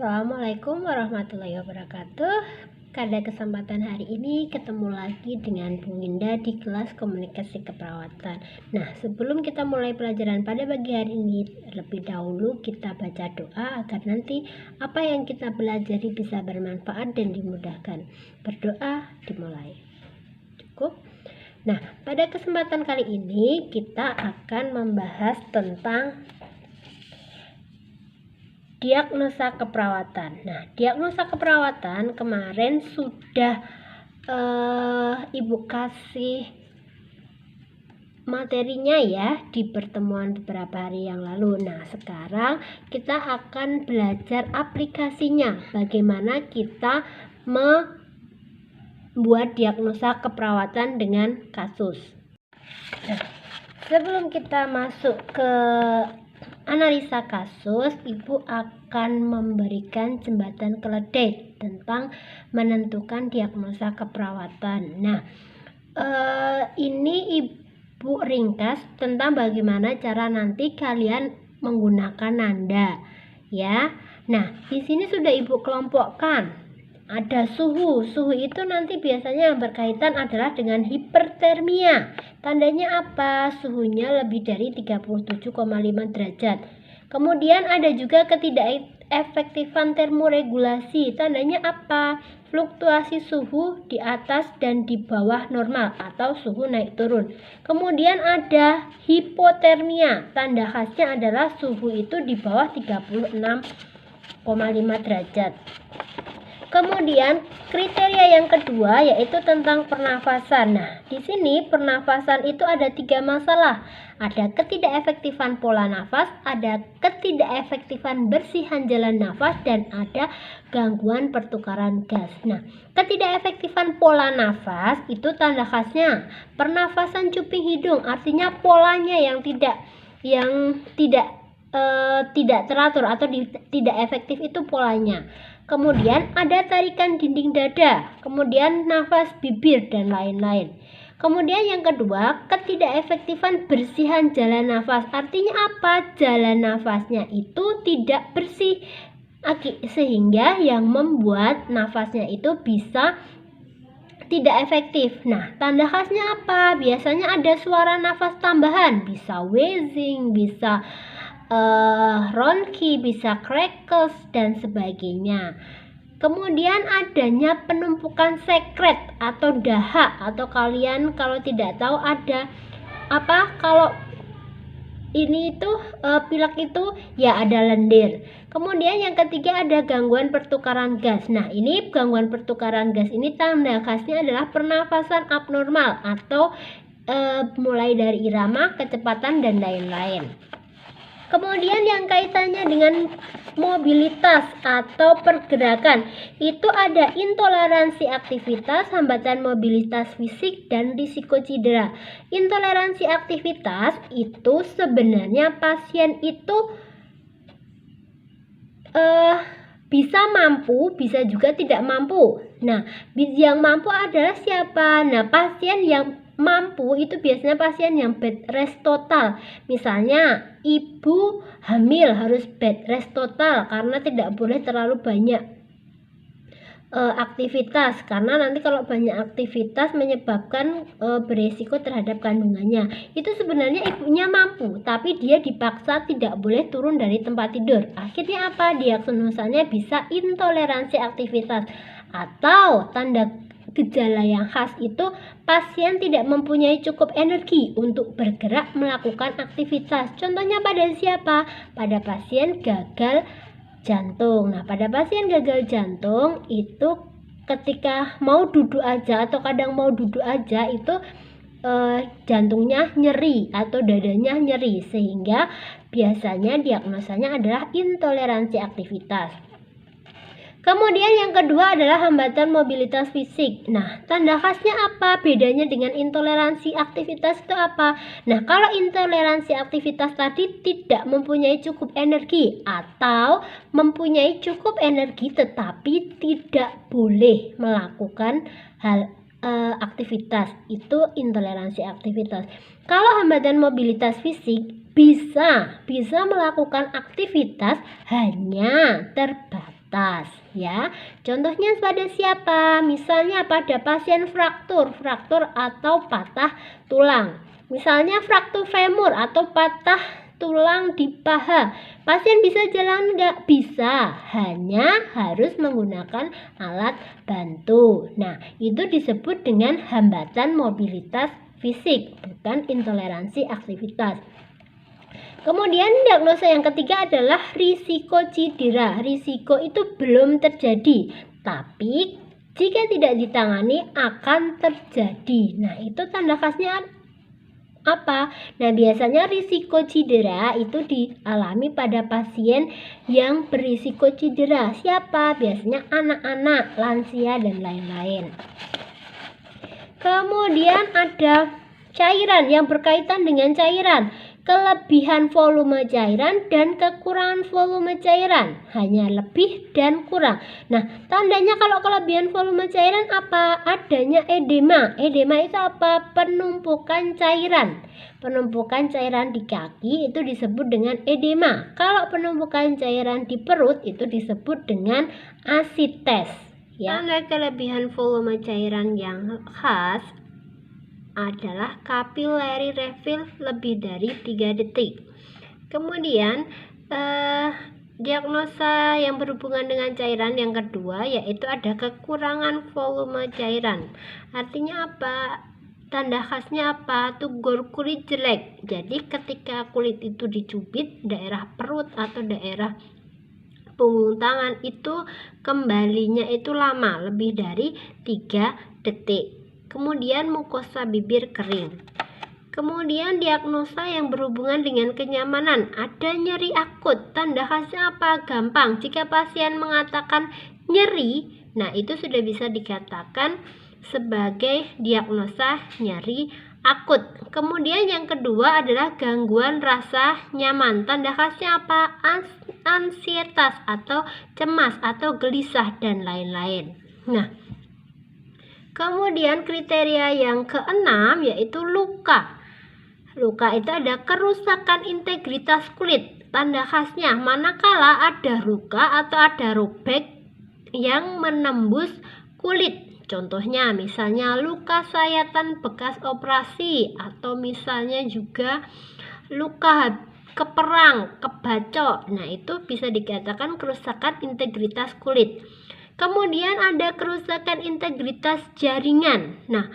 Assalamualaikum warahmatullahi wabarakatuh. Pada kesempatan hari ini ketemu lagi dengan Bu Winda di kelas komunikasi keperawatan. Nah, sebelum kita mulai pelajaran pada pagi hari ini, lebih dahulu kita baca doa agar nanti apa yang kita pelajari bisa bermanfaat dan dimudahkan. Berdoa dimulai. Cukup? Nah, pada kesempatan kali ini kita akan membahas tentang diagnosa keperawatan. Nah, diagnosa keperawatan kemarin sudah Ibu kasih materinya ya di pertemuan beberapa hari yang lalu. Nah, sekarang kita akan belajar aplikasinya. Bagaimana kita membuat diagnosa keperawatan dengan kasus. Nah, sebelum kita masuk ke analisa kasus, Ibu akan memberikan jembatan keledai tentang menentukan diagnosa keperawatan. Nah, ini Ibu ringkas tentang bagaimana cara nanti kalian menggunakan nanda, ya. Nah, di sini sudah Ibu kelompokkan. Ada suhu. Suhu itu nanti biasanya yang berkaitan adalah dengan hipertermia. Tandanya apa? Suhunya lebih dari 37,5 derajat. Kemudian ada juga ketidakefektifan termoregulasi. Tandanya apa? Fluktuasi suhu di atas dan di bawah normal atau suhu naik turun. Kemudian ada hipotermia. Tanda khasnya adalah suhu itu di bawah 36,5 derajat. Kemudian kriteria yang kedua yaitu tentang pernafasan. Nah, di sini pernafasan itu ada 3 masalah. Ada ketidakefektifan pola nafas, ada ketidakefektifan bersihan jalan nafas, dan ada gangguan pertukaran gas. Nah, ketidakefektifan pola nafas itu tanda khasnya pernafasan cuping hidung, artinya polanya yang tidak teratur atau tidak efektif itu polanya. Kemudian ada tarikan dinding dada, kemudian nafas bibir dan lain-lain. Kemudian yang kedua, ketidakefektifan bersihan jalan nafas. Artinya apa? Jalan nafasnya itu tidak bersih, sehingga yang membuat nafasnya itu bisa tidak efektif. Nah, tanda khasnya apa? Biasanya ada suara nafas tambahan, bisa wheezing, bisa ronki, bisa crackles dan sebagainya. Kemudian adanya penumpukan sekret atau dahak, atau kalian kalau tidak tahu ada apa, kalau ini itu pilek itu ya ada lendir. Kemudian yang ketiga ada gangguan pertukaran gas. Nah, ini gangguan pertukaran gas ini tanda khasnya adalah pernafasan abnormal atau mulai dari irama, kecepatan dan lain-lain. Kemudian yang kaitannya dengan mobilitas atau pergerakan itu ada intoleransi aktivitas, hambatan mobilitas fisik, dan risiko cedera. Intoleransi aktivitas itu sebenarnya pasien itu bisa mampu, bisa juga tidak mampu. Nah, yang mampu adalah siapa? Nah, pasien yang mampu itu biasanya pasien yang bed rest total. Misalnya ibu hamil harus bed rest total karena tidak boleh terlalu banyak aktivitas, karena nanti kalau banyak aktivitas menyebabkan beresiko terhadap kandungannya. Itu sebenarnya ibunya mampu, tapi dia dipaksa tidak boleh turun dari tempat tidur. Akhirnya apa? Diagnosanya bisa intoleransi aktivitas. Atau tanda gejala yang khas itu pasien tidak mempunyai cukup energi untuk bergerak melakukan aktivitas. Contohnya pada siapa? Pada pasien gagal jantung. Nah, pada pasien gagal jantung itu ketika mau duduk aja atau kadang mau duduk aja itu jantungnya nyeri atau dadanya nyeri, sehingga biasanya diagnosanya adalah intoleransi aktivitas. Kemudian yang kedua adalah hambatan mobilitas fisik. Nah, tanda khasnya apa? Bedanya dengan intoleransi aktivitas itu apa? Nah, kalau intoleransi aktivitas tadi tidak mempunyai cukup energi atau mempunyai cukup energi tetapi tidak boleh melakukan aktivitas, itu intoleransi aktivitas. Kalau hambatan mobilitas fisik bisa melakukan aktivitas hanya terbatas aktivitas ya. Contohnya pada siapa? Misalnya pada pasien fraktur atau patah tulang. Misalnya fraktur femur atau patah tulang di paha. Pasien bisa jalan nggak? Bisa, hanya harus menggunakan alat bantu. Nah, itu disebut dengan hambatan mobilitas fisik, bukan intoleransi aktivitas. Kemudian diagnosa yang ketiga adalah risiko cedera. Risiko itu belum terjadi, tapi jika tidak ditangani akan terjadi. Nah, itu tanda khasnya apa? Nah, biasanya risiko cedera itu dialami pada pasien yang berisiko cedera. Siapa? Biasanya anak-anak, lansia, dan lain-lain. Kemudian ada cairan yang berkaitan dengan cairan. Kelebihan volume cairan dan kekurangan volume cairan. Hanya lebih dan kurang. Nah, tandanya kalau kelebihan volume cairan apa? Adanya edema. Edema itu apa? Penumpukan cairan. Penumpukan cairan di kaki itu disebut dengan edema. Kalau penumpukan cairan di perut itu disebut dengan asites. Ya. Tanda kelebihan volume cairan yang khas adalah capillary refill lebih dari 3 detik. Kemudian diagnosa yang berhubungan dengan cairan yang kedua yaitu ada kekurangan volume cairan. Artinya apa? Tanda khasnya apa? Tugur kulit jelek. Jadi ketika kulit itu dicubit, daerah perut atau daerah punggung tangan itu kembalinya itu lama, lebih dari 3 detik. Kemudian mukosa bibir kering. Kemudian diagnosa yang berhubungan dengan kenyamanan, ada nyeri akut. Tanda khasnya apa? Gampang. Jika pasien mengatakan nyeri, nah itu sudah bisa dikatakan sebagai diagnosa nyeri akut. Kemudian yang kedua adalah gangguan rasa nyaman. Tanda khasnya apa? Ansietas atau cemas atau gelisah dan lain-lain. Nah, kemudian kriteria yang keenam yaitu luka. Luka itu ada kerusakan integritas kulit. Tanda khasnya manakala ada luka atau ada robek yang menembus kulit. Contohnya misalnya luka sayatan bekas operasi atau misalnya juga luka keperang, kebacok. Nah, itu bisa dikatakan kerusakan integritas kulit. Kemudian ada kerusakan integritas jaringan. Nah,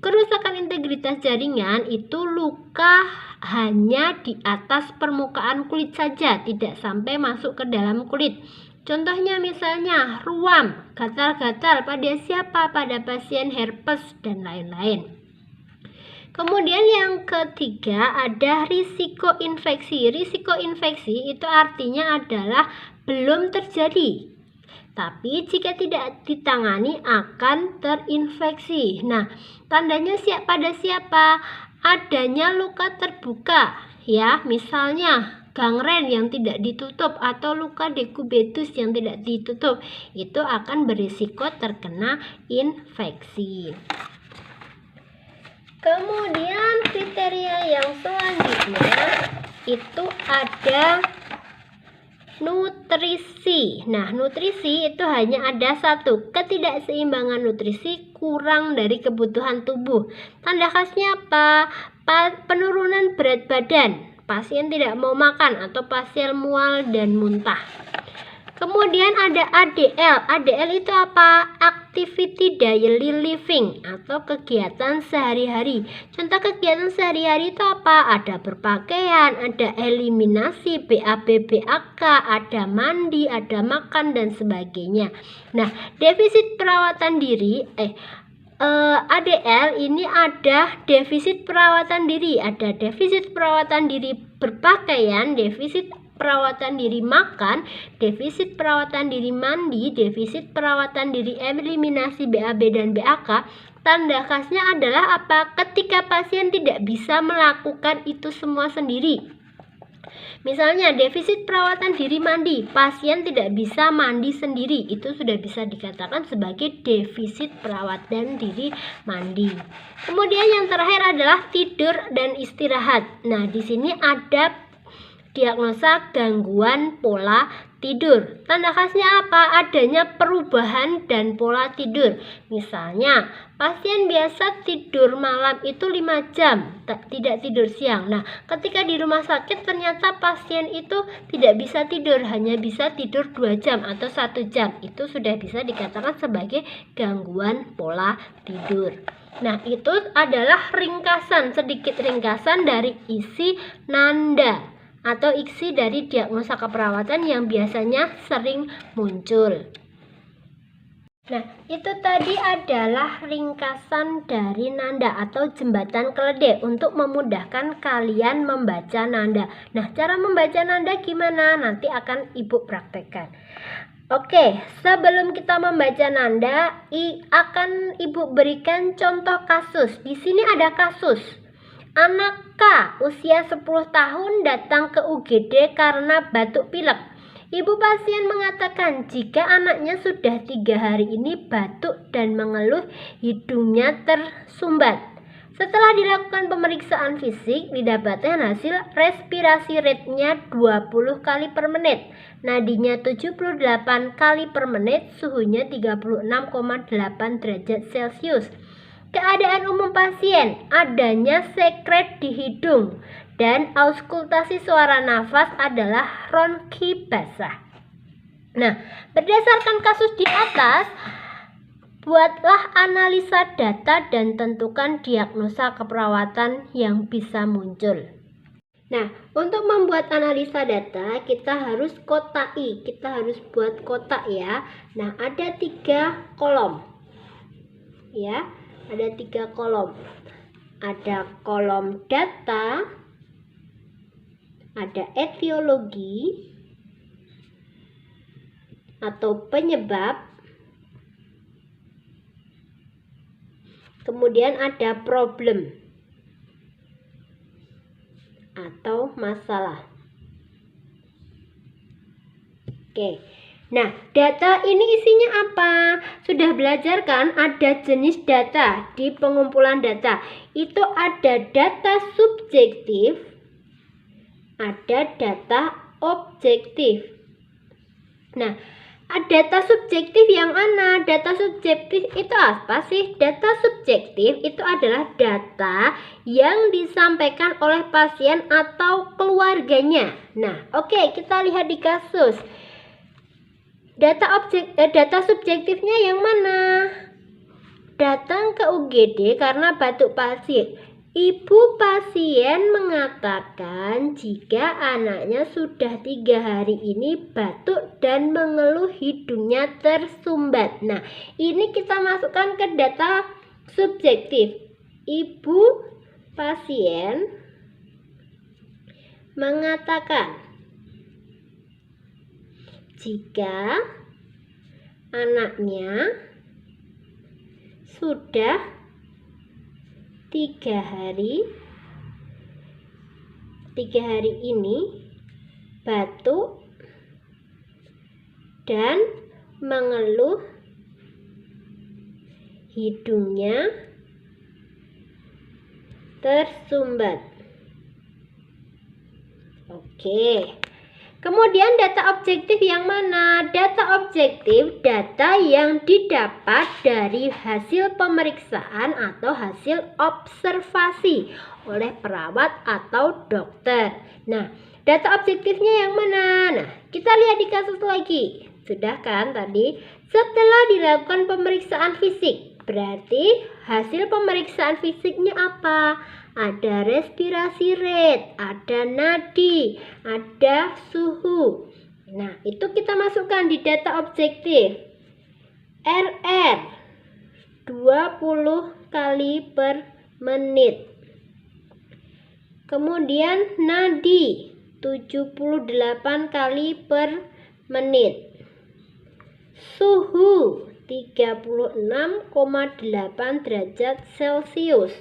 kerusakan integritas jaringan itu luka hanya di atas permukaan kulit saja, tidak sampai masuk ke dalam kulit. Contohnya misalnya ruam, gatal-gatal pada siapa? Pada pasien herpes dan lain-lain. Kemudian yang ketiga ada risiko infeksi. Risiko infeksi itu artinya adalah belum terjadi, tapi jika tidak ditangani akan terinfeksi. Nah, tandanya pada siapa? Adanya luka terbuka, ya, misalnya gangren yang tidak ditutup atau luka dekubitus yang tidak ditutup, itu akan berisiko terkena infeksi. Kemudian kriteria yang selanjutnya itu ada nutrisi. Nah, nutrisi itu hanya ada satu, ketidakseimbangan nutrisi, kurang dari kebutuhan tubuh. Tanda khasnya apa? Penurunan berat badan, pasien tidak mau makan atau pasien mual dan muntah. Kemudian ada ADL. ADL itu apa? Activity Daily Living atau kegiatan sehari-hari. Contoh kegiatan sehari-hari itu apa? Ada berpakaian, ada eliminasi, BAB, BAK, ada mandi, ada makan dan sebagainya. Nah, defisit perawatan diri ADL ini ada defisit perawatan diri, ada defisit perawatan diri berpakaian, defisit perawatan diri makan, defisit perawatan diri mandi, defisit perawatan diri eliminasi BAB dan BAK. Tanda khasnya adalah apa? Ketika pasien tidak bisa melakukan itu semua sendiri. Misalnya defisit perawatan diri mandi, pasien tidak bisa mandi sendiri, itu sudah bisa dikatakan sebagai defisit perawatan diri mandi. Kemudian yang terakhir adalah tidur dan istirahat. Nah, di sini ada diagnosa gangguan pola tidur. Tanda khasnya apa? Adanya perubahan dan pola tidur. Misalnya, pasien biasa tidur malam itu 5 jam, tidak tidur siang. Nah, ketika di rumah sakit ternyata pasien itu tidak bisa tidur, hanya bisa tidur 2 jam atau 1 jam. Itu sudah bisa dikatakan sebagai gangguan pola tidur. Nah, itu adalah sedikit ringkasan dari isi NANDA atau isi dari diagnosa keperawatan yang biasanya sering muncul. Nah, itu tadi adalah ringkasan dari NANDA atau jembatan keledai untuk memudahkan kalian membaca NANDA. Nah, cara membaca NANDA gimana? Nanti akan Ibu praktekkan. Oke, sebelum kita membaca NANDA, akan Ibu berikan contoh kasus. Di sini ada kasus. Anak K usia 10 tahun datang ke UGD karena batuk pilek. Ibu pasien mengatakan jika anaknya sudah 3 hari ini batuk dan mengeluh hidungnya tersumbat. Setelah dilakukan pemeriksaan fisik, didapatkan hasil respirasi rate-nya 20 kali per menit, nadinya 78 kali per menit, suhunya 36,8 derajat Celcius. Keadaan umum pasien, adanya sekret di hidung, dan auskultasi suara nafas adalah ronki basah. Nah, berdasarkan kasus di atas, buatlah analisa data dan tentukan diagnosa keperawatan yang bisa muncul. Nah, untuk membuat analisa data, kita harus kotai. Kita harus buat kotak ya. Nah, ada 3 kolom. Ya, ada 3 kolom. Ada kolom data, ada etiologi atau penyebab, kemudian ada problem atau masalah. Oke. Nah, data ini isinya apa? Sudah belajar kan? Ada jenis data di pengumpulan data. Itu ada data subjektif, ada data objektif. Nah, data subjektif yang mana? Data subjektif itu apa sih? Data subjektif itu adalah data yang disampaikan oleh pasien atau keluarganya. Nah, oke, kita lihat di kasus. Data subjektifnya yang mana? Datang ke UGD karena batuk pasien. Ibu pasien mengatakan jika anaknya sudah 3 hari ini batuk dan mengeluh hidungnya tersumbat. Nah, ini kita masukkan ke data subjektif. Ibu pasien mengatakan jika anaknya sudah 3 hari ini batuk dan mengeluh hidungnya tersumbat. Oke. Kemudian data objektif yang mana? Data objektif, data yang didapat dari hasil pemeriksaan atau hasil observasi oleh perawat atau dokter. Nah, data objektifnya yang mana? Nah, kita lihat di kasus lagi. Sudah kan tadi? Setelah dilakukan pemeriksaan fisik, berarti hasil pemeriksaan fisiknya apa? Ada respirasi rate, ada nadi, ada suhu. Nah, itu kita masukkan di data objektif. RR 20 kali per menit. Kemudian nadi 78 kali per menit. Suhu 36,8 derajat Celcius.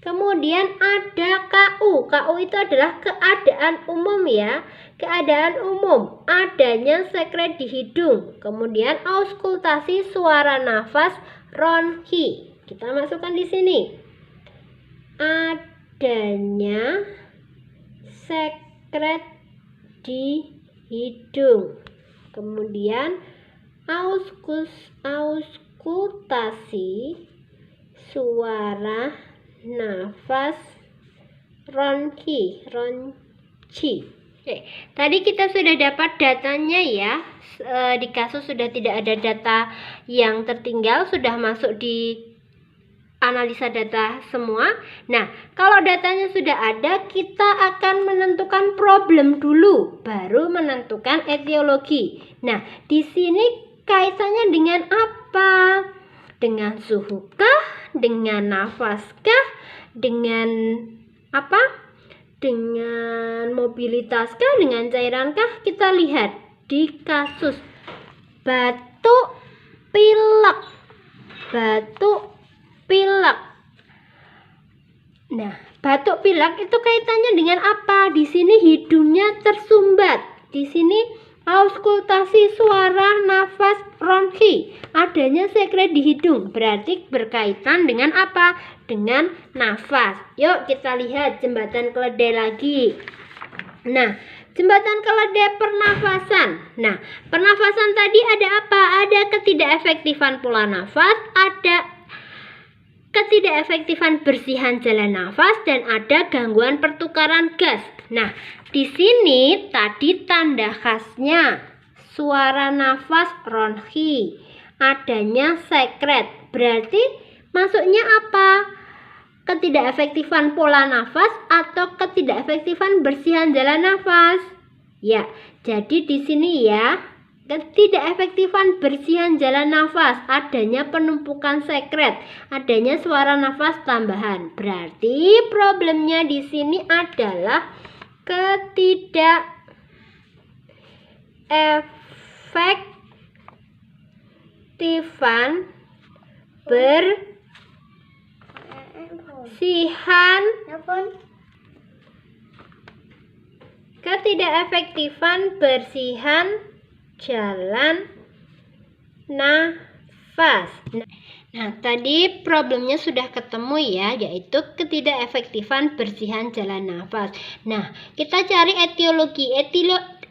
Kemudian ada KU. KU itu adalah keadaan umum ya. Keadaan umum, adanya sekret di hidung. Kemudian auskultasi suara nafas ronki. Kita masukkan di sini. Adanya sekret di hidung. Kemudian auskultasi, suara nafas, ronchi. Oke, tadi kita sudah dapat datanya ya. Di kasus sudah tidak ada data yang tertinggal, sudah masuk di analisa data semua. Nah, kalau datanya sudah ada, kita akan menentukan problem dulu, baru menentukan etiologi. Nah, di sini kaitannya dengan apa? Dengan suhu kah? Dengan nafas kah? Dengan apa? Dengan mobilitas kah? Dengan cairan kah? Kita lihat di kasus batuk pilek. Nah, batuk pilek itu kaitannya dengan apa? Di sini hidungnya tersumbat. Di sini auskultasi, suara nafas, ronchi. Adanya sekret di hidung. Berarti berkaitan dengan apa? Dengan nafas. Yuk kita lihat jembatan keledai lagi. Nah, jembatan keledai pernafasan. Nah, pernafasan tadi ada apa? Ada ketidakefektifan pola nafas, ada ketidakefektifan bersihan jalan nafas, dan ada gangguan pertukaran gas. Nah, di sini tadi tanda khasnya suara nafas, ronchi, adanya sekret. Berarti masuknya apa? Ketidakefektifan pola nafas atau ketidakefektifan bersihan jalan nafas? Ya, jadi di sini ya, ketidakefektifan bersihan jalan nafas, adanya penumpukan sekret, adanya suara nafas tambahan. Berarti problemnya di sini adalah ketidakefektifan bersihan jalan nafas. Nah, tadi problemnya sudah ketemu ya, yaitu ketidakefektifan bersihan jalan nafas. Nah, kita cari etiologi.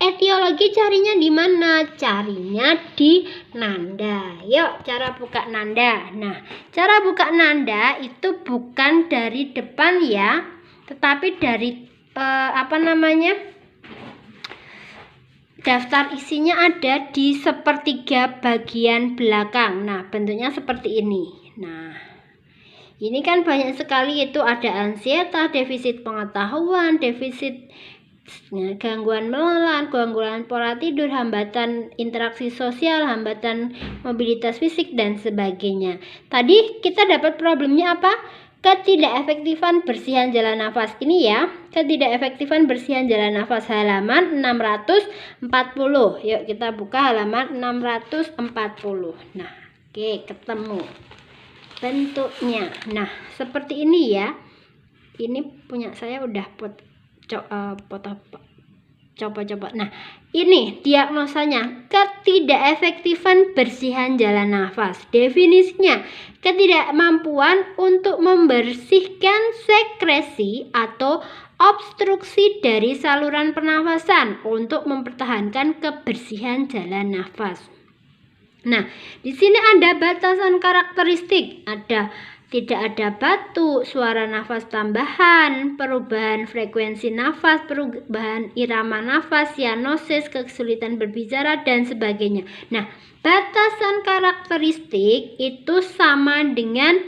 Etiologi carinya di mana? Carinya di nanda. Yuk, cara buka nanda. Nah, cara buka nanda itu bukan dari depan ya, tetapi dari daftar isinya ada di sepertiga bagian belakang. Nah, bentuknya seperti ini. Nah, ini kan banyak sekali, itu ada ansietas, defisit pengetahuan, defisit gangguan melelahkan, gangguan pola tidur, hambatan interaksi sosial, hambatan mobilitas fisik, dan sebagainya. Tadi kita dapat problemnya apa? Ketidakefektifan bersihan jalan nafas. Ini ya, ketidakefektifan bersihan jalan nafas, halaman 640. Yuk kita buka halaman 640. Nah, oke, ketemu bentuknya. Nah, seperti ini ya. Ini punya saya udah coba. Nah, ini diagnosanya ketidakefektifan bersihan jalan nafas. Definisinya, ketidakmampuan untuk membersihkan sekresi atau obstruksi dari saluran pernafasan untuk mempertahankan kebersihan jalan nafas. Nah, di sini ada batasan karakteristik, tidak ada batuk, suara nafas tambahan, perubahan frekuensi nafas, perubahan irama nafas, sianosis, kesulitan berbicara, dan sebagainya. Nah, batasan karakteristik itu sama dengan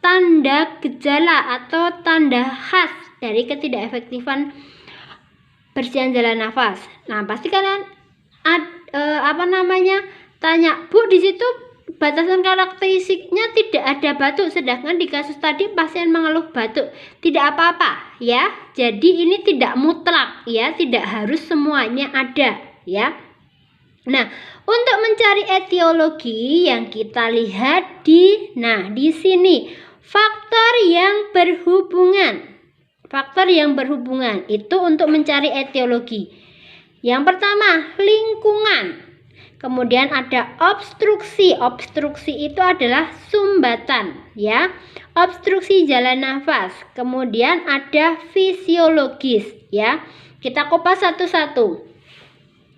tanda gejala atau tanda khas dari ketidakefektifan bersihan jalan nafas. Nah, pasti kalian tanya, Bu, di situ batasan karakteristiknya tidak ada batuk, sedangkan di kasus tadi pasien mengeluh batuk. Tidak apa-apa ya. Jadi ini tidak mutlak ya, tidak harus semuanya ada ya. Nah, untuk mencari etiologi yang kita lihat di sini faktor yang berhubungan itu untuk mencari etiologi. Yang pertama, lingkungan. Kemudian ada obstruksi. Obstruksi itu adalah sumbatan ya. Obstruksi jalan nafas. Kemudian ada fisiologis ya. Kita kupas satu-satu.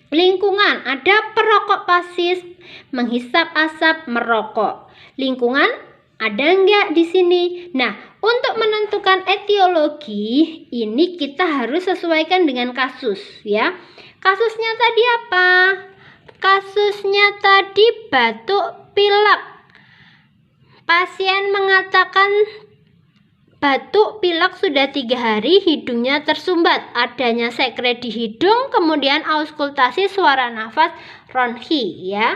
Lingkungan, ada perokok pasif, menghisap asap, merokok. Lingkungan ada enggak di sini? Nah, untuk menentukan etiologi ini kita harus sesuaikan dengan kasus ya. Kasusnya tadi apa? Kasusnya tadi batuk pilek. Pasien mengatakan batuk pilek sudah 3 hari, hidungnya tersumbat, adanya sekret di hidung, kemudian auskultasi suara nafas ronhi ya.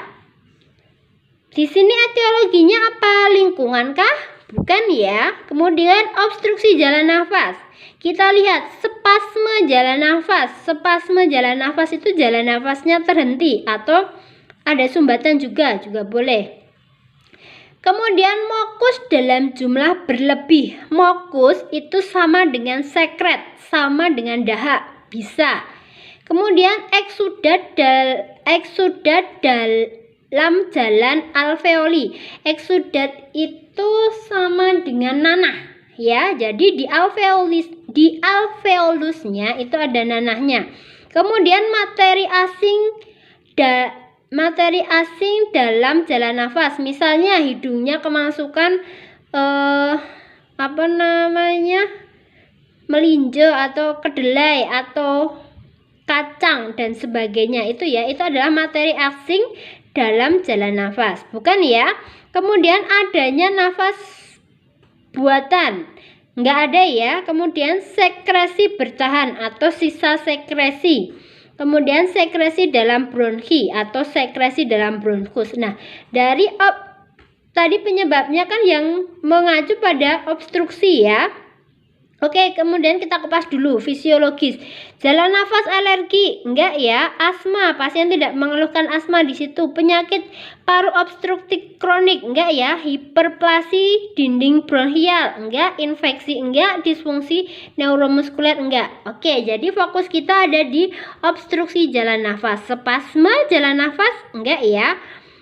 Di sini etiologinya apa? Lingkungan kah? Bukan ya. Kemudian obstruksi jalan nafas. Kita lihat spasme jalan nafas. Spasme jalan nafas itu jalan nafasnya terhenti atau ada sumbatan juga boleh. Kemudian mokus dalam jumlah berlebih. Mokus itu sama dengan sekret, sama dengan dahak, bisa. Kemudian eksudat dalam jalan alveoli. Eksudat itu sama dengan nanah ya. Jadi di alveolusnya itu ada nanahnya. Kemudian materi asing dalam jalan nafas, misalnya hidungnya kemasukan melinjo atau kedelai atau kacang dan sebagainya, itu adalah materi asing dalam jalan nafas, bukan ya. Kemudian adanya nafas buatan, nggak ada ya. Kemudian sekresi bertahan atau sisa sekresi. Kemudian sekresi dalam bronki atau sekresi dalam bronkus. Nah, dari tadi penyebabnya kan yang mengacu pada obstruksi ya. Oke, kemudian kita kupas dulu fisiologis. Jalan nafas alergi, enggak ya. Asma, pasien tidak mengeluhkan asma di situ. Penyakit paru obstruktif kronik, enggak ya. Hiperplasi dinding bronkial, enggak. Infeksi, enggak. Disfungsi neuromuskuler, enggak. Oke, jadi fokus kita ada di obstruksi jalan nafas. Spasme jalan nafas, enggak ya.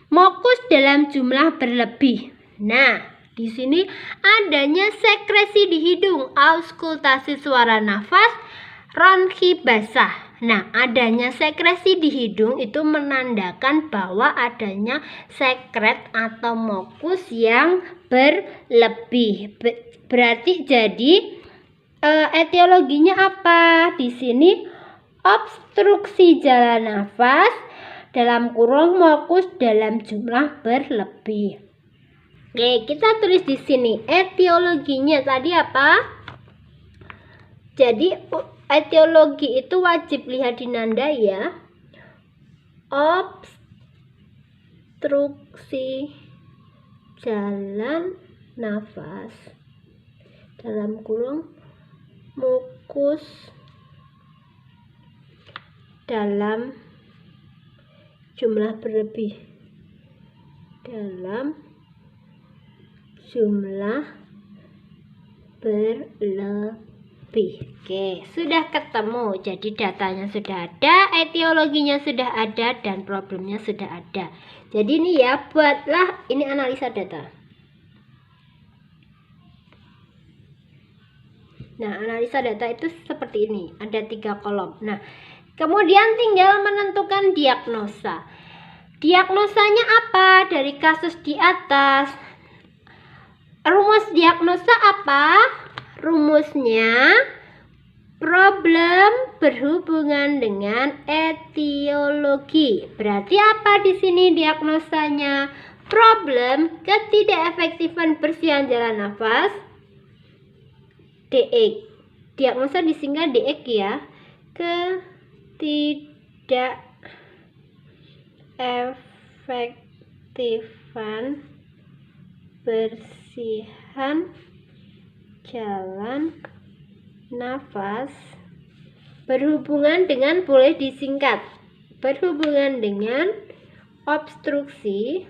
Mokus dalam jumlah berlebih. Nah, di sini adanya sekresi di hidung, auskultasi suara nafas, ronhi basah. Nah, adanya sekresi di hidung itu menandakan bahwa adanya sekret atau mokus yang berlebih. Berarti jadi etiologinya apa? Di sini obstruksi jalan nafas dalam kurung mokus dalam jumlah berlebih. Oke, kita tulis di sini etiologinya tadi apa? Jadi etiologi itu wajib lihat di nanda ya. Obstruksi jalan nafas dalam kurung mukus dalam jumlah berlebih. Dalam jumlah berlebih. Oke, sudah ketemu. Jadi datanya sudah ada, etiologinya sudah ada, dan problemnya sudah ada. Jadi ini ya, buatlah ini analisa data. Nah, analisa data itu seperti ini, ada 3 kolom. Nah, kemudian tinggal menentukan diagnosa. Diagnosanya apa dari kasus di atas? Rumus diagnosa apa? Rumusnya problem berhubungan dengan etiologi. Berarti apa di sini diagnosanya? Problem ketidakefektifan bersihan jalan nafas, DX. Diagnosa disingkat DX ya. Ketidakefektifan bersihan jalan nafas berhubungan dengan, boleh disingkat, berhubungan dengan obstruksi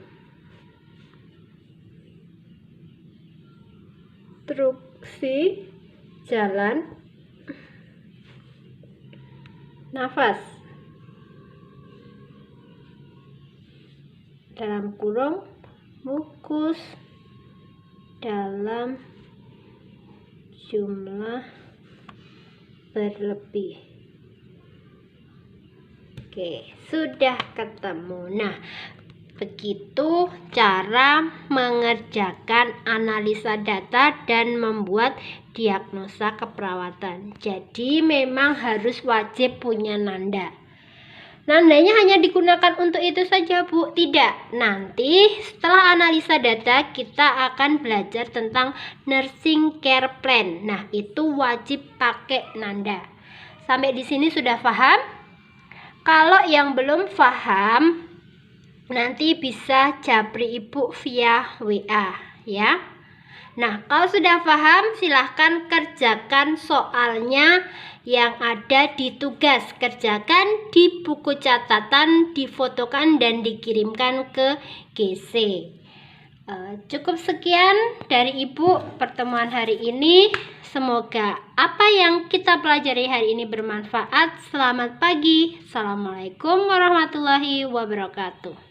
jalan nafas dalam kurung mukus dalam jumlah berlebih. Oke, sudah ketemu. Nah, begitu cara mengerjakan analisa data dan membuat diagnosa keperawatan. Jadi memang harus wajib punya nanda. Nandanya hanya digunakan untuk itu saja, Bu? Tidak. Nanti setelah analisa data kita akan belajar tentang nursing care plan. Nah, itu wajib pakai nanda. Sampai di sini sudah paham? Kalau yang belum paham, nanti bisa japri Ibu via WA ya. Nah, kalau sudah paham, silahkan kerjakan soalnya yang ada di tugas. Kerjakan di buku catatan, difotokan dan dikirimkan ke GC. Cukup sekian dari Ibu pertemuan hari ini. Semoga apa yang kita pelajari hari ini bermanfaat. Selamat pagi. Assalamualaikum warahmatullahi wabarakatuh.